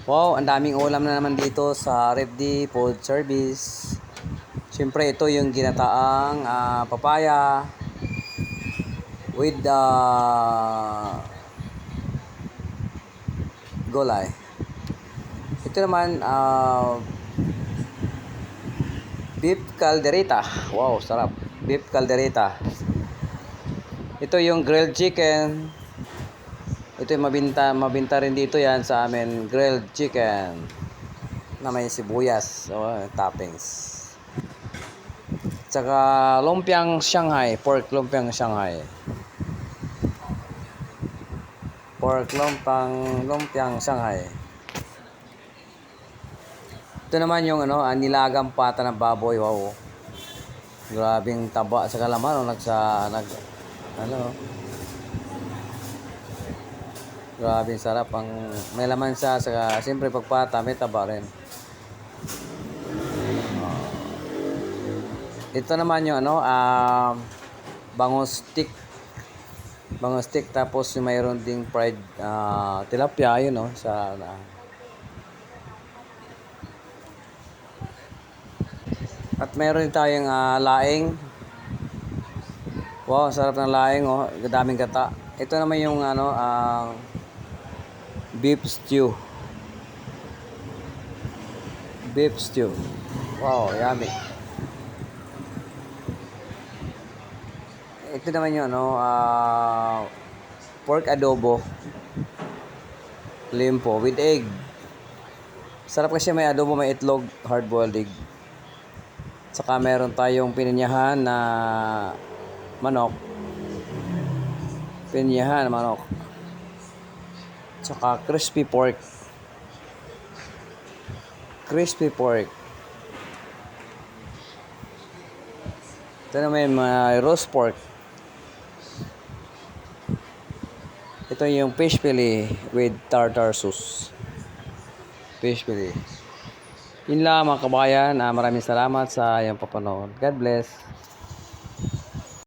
Wow, ang daming ulam na naman dito sa Reddy Food Service. Siyempre, ito yung ginataang papaya with gulay. Ito naman, beef caldereta. Wow, sarap. Beef caldereta. Ito yung grilled chicken. Ito yung mabinta rin dito yan sa amin. Grilled chicken na may sibuyas. Toppings. Tsaka lumpiang Shanghai. Pork lumpiang Shanghai. Pork lumpiang Shanghai. Ito naman yung nilagang pata ng baboy. Wow. Grabing taba sa kalaman. Grabing sarap. May laman siya. Siyempre pagpata may taba rin. Ito naman yung bangus stick. Bangus stick. Tapos yung mayroon ding fried tilapia. Yun At meron tayong laing. Wow, sarap ng laing, daming gata. Ito naman yung beef stew. Beef stew. Wow, yummy. Ito naman yung pork adobo. Limpo with egg. Sarap kasi may adobo, may itlog, hard-boiled egg. Saka meron tayong pininyahan na manok. Pininyahan na manok. Saka crispy pork. Crispy pork. Ito naman may roast pork. Ito yung fish fillet with tartar sauce. Fish fillet. Yun lang mga kabayan. Maraming salamat sa iyong papanood. God bless.